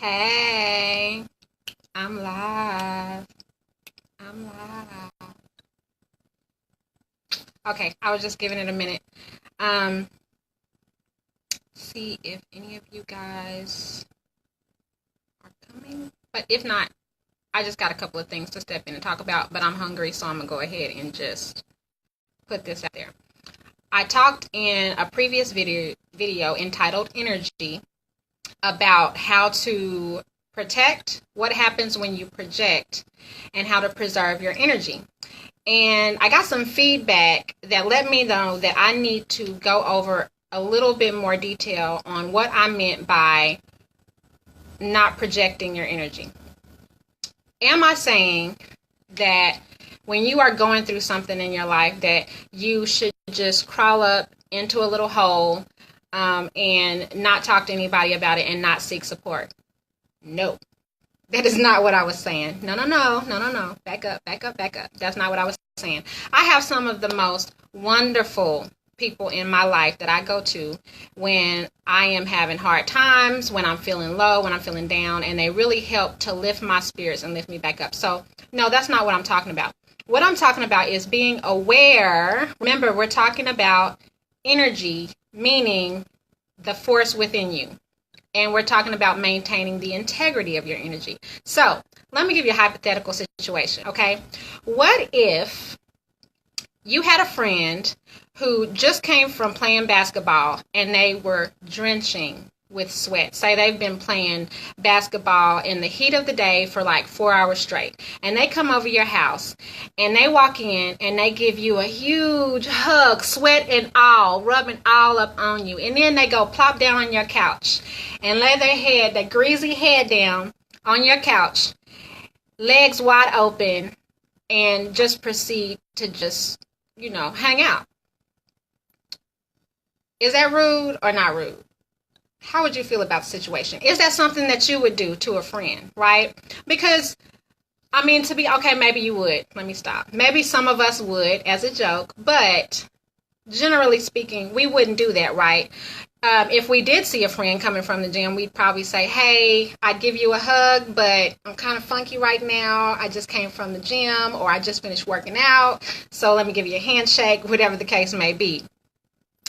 Hey, I'm live. I'm live. Okay, I was just giving it a minute. Um, See if any of you guys are coming. But if not, I just got a couple of things to step in and talk about, but I'm hungry, so I'm gonna go ahead and just put this out there. I talked in a previous video entitled Energy about how to protect, what happens when you project, and how to preserve your energy. And I got some feedback that let me know that I need to go over a little bit more detail on what I meant by not projecting your energy. Am I saying that when you are going through something in your life that you should just crawl up into a little hole and not talk to anybody about it and not seek support? No. That is not what I was saying. No. Back up. That's not what I was saying. I have some of the most wonderful people in my life that I go to when I am having hard times, when I'm feeling low, when I'm feeling down, and they really help to lift my spirits and lift me back up. So, no, that's not what I'm talking about. What I'm talking about is being aware. Remember, we're talking about energy, meaning the force within you. And we're talking about maintaining the integrity of your energy. So let me give you a hypothetical situation, okay? What if you had a friend who just came from playing basketball and they were drenching with sweat? Say they've been playing basketball in the heat of the day for like 4 hours straight. And they come over your house and they walk in and they give you a huge hug, sweat and all, rubbing all up on you. And then they go plop down on your couch and lay their head, their greasy head down on your couch, legs wide open, and just proceed to just, hang out. Is that rude or not rude? How would you feel about the situation? Is that something that you would do to a friend, right? Because, okay, maybe you would. Let me stop. Maybe some of us would as a joke, but generally speaking, we wouldn't do that, right? If we did see a friend coming from the gym, we'd probably say, hey, I'd give you a hug, but I'm kind of funky right now. I just came from the gym, or I just finished working out, so let me give you a handshake, whatever the case may be.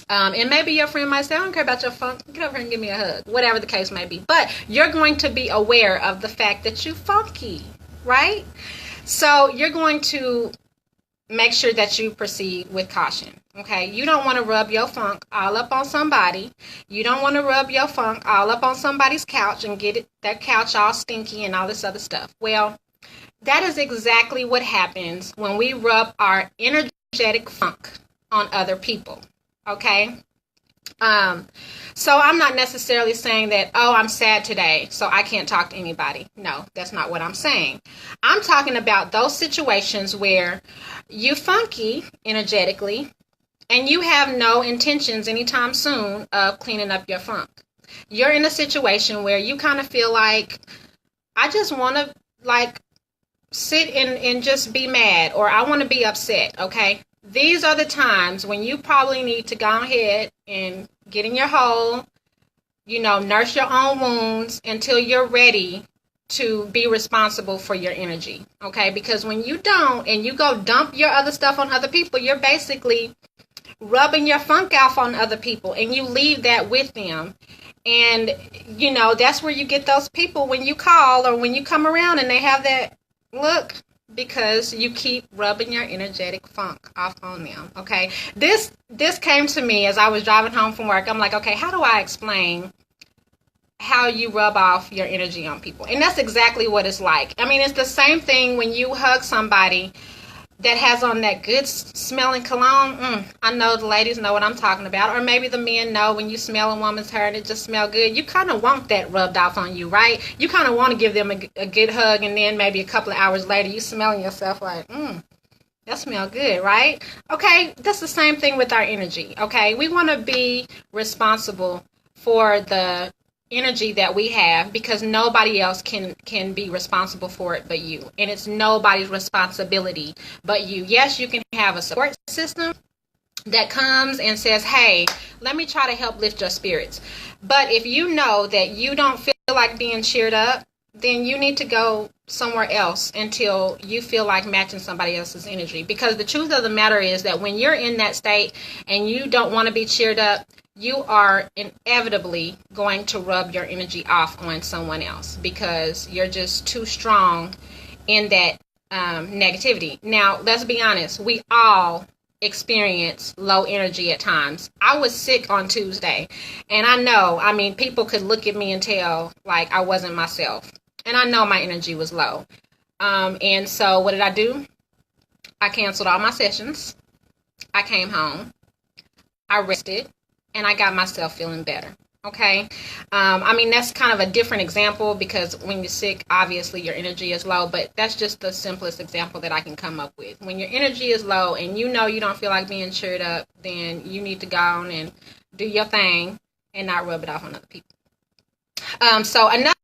And maybe your friend might say, I don't care about your funk. Get over here and give me a hug. Whatever the case may be. But you're going to be aware of the fact that you're funky, right? So you're going to make sure that you proceed with caution, okay? You don't want to rub your funk all up on somebody. You don't want to rub your funk all up on somebody's couch and get that couch all stinky and all this other stuff. Well, that is exactly what happens when we rub our energetic funk on other people. Okay. So I'm not necessarily saying that, I'm sad today, so I can't talk to anybody. No, that's not what I'm saying. I'm talking about those situations where you funky energetically and you have no intentions anytime soon of cleaning up your funk. You're in a situation where you kind of feel like, I just want to sit and just be mad, or I want to be upset. Okay. These are the times when you probably need to go ahead and get in your hole, nurse your own wounds until you're ready to be responsible for your energy, okay? Because when you don't and you go dump your other stuff on other people, you're basically rubbing your funk off on other people, and you leave that with them. And, that's where you get those people when you call or when you come around and they have that look, because you keep rubbing your energetic funk off on them, okay? This came to me as I was driving home from work. I'm like, okay, how do I explain how you rub off your energy on people? And that's exactly what it's like. It's the same thing when you hug somebody that has on that good smelling cologne. I know the ladies know what I'm talking about. Or maybe the men know when you smell a woman's hair and it just smells good. You kind of want that rubbed off on you, right? You kind of want to give them a good hug, and then maybe a couple of hours later you smelling yourself like, that smells good, right? Okay, that's the same thing with our energy, okay? We want to be responsible for the energy that we have, because nobody else can be responsible for it but you, and it's nobody's responsibility but you. Yes, you can have a support system that comes and says, hey, let me try to help lift your spirits, but if you know that you don't feel like being cheered up, then you need to go somewhere else until you feel like matching somebody else's energy. Because the truth of the matter is that when you're in that state and you don't want to be cheered up, you are inevitably going to rub your energy off on someone else because you're just too strong in that negativity. Now, let's be honest, we all experience low energy at times. I was sick on Tuesday, and I mean, people could look at me and tell like I wasn't myself. And I know my energy was low. And so what did I do? I canceled all my sessions. I came home. I rested. And I got myself feeling better. Okay? I mean, that's kind of a different example because when you're sick, obviously your energy is low. But that's just the simplest example that I can come up with. When your energy is low and you know you don't feel like being cheered up, then you need to go on and do your thing and not rub it off on other people. So another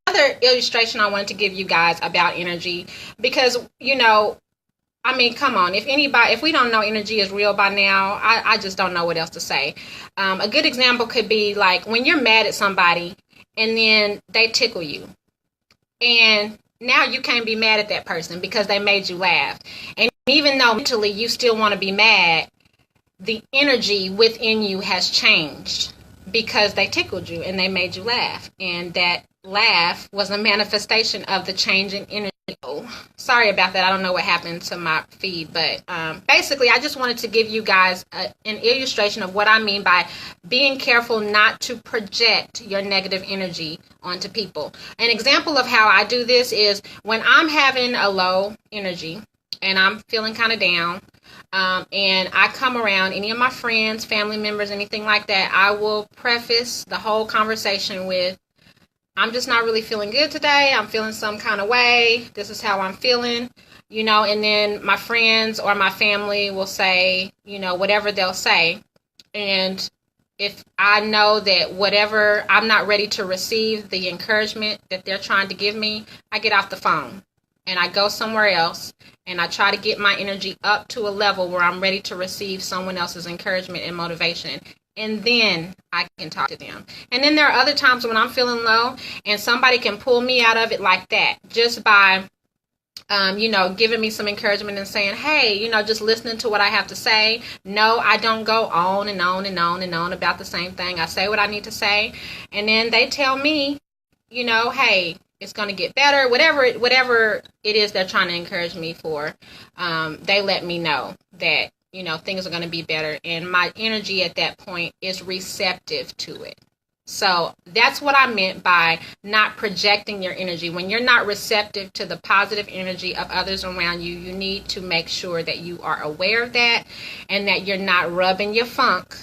illustration I wanted to give you guys about energy, because, I mean, come on, if we don't know energy is real by now, I just don't know what else to say. A good example could be like when you're mad at somebody and then they tickle you. And now you can't be mad at that person because they made you laugh. And even though mentally you still want to be mad, the energy within you has changed because they tickled you and they made you laugh. And that laugh was a manifestation of the change in energy. Oh, sorry about that. I don't know what happened to my feed, but basically I just wanted to give you guys an illustration of what I mean by being careful not to project your negative energy onto people. An example of how I do this is when I'm having a low energy and I'm feeling kind of down, and I come around any of my friends, family members, anything like that, I will preface the whole conversation with, I'm just not really feeling good today. I'm feeling some kind of way. This is how I'm feeling, and then my friends or my family will say, whatever they'll say. And if I know that whatever, I'm not ready to receive the encouragement that they're trying to give me, I get off the phone and I go somewhere else and I try to get my energy up to a level where I'm ready to receive someone else's encouragement and motivation. And then I can talk to them. And then there are other times when I'm feeling low and somebody can pull me out of it like that just by, giving me some encouragement and saying, hey, just listening to what I have to say. No, I don't go on and on and on and on about the same thing. I say what I need to say. And then they tell me, hey, it's going to get better. Whatever it is they're trying to encourage me for, they let me know that things are going to be better. And my energy at that point is receptive to it. So that's what I meant by not projecting your energy. When you're not receptive to the positive energy of others around you, you need to make sure that you are aware of that and that you're not rubbing your funk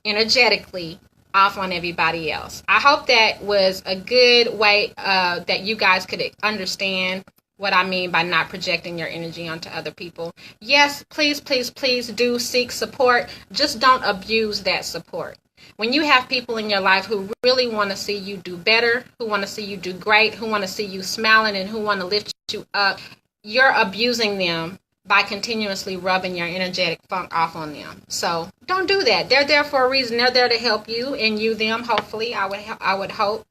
energetically off on everybody else. I hope that was a good way that you guys could understand what I mean by not projecting your energy onto other people. Yes, please, please, please do seek support. Just don't abuse that support. When you have people in your life who really want to see you do better, who want to see you do great, who want to see you smiling and who want to lift you up, you're abusing them by continuously rubbing your energetic funk off on them. So don't do that. They're there for a reason. They're there to help you and you them, hopefully. I would hope.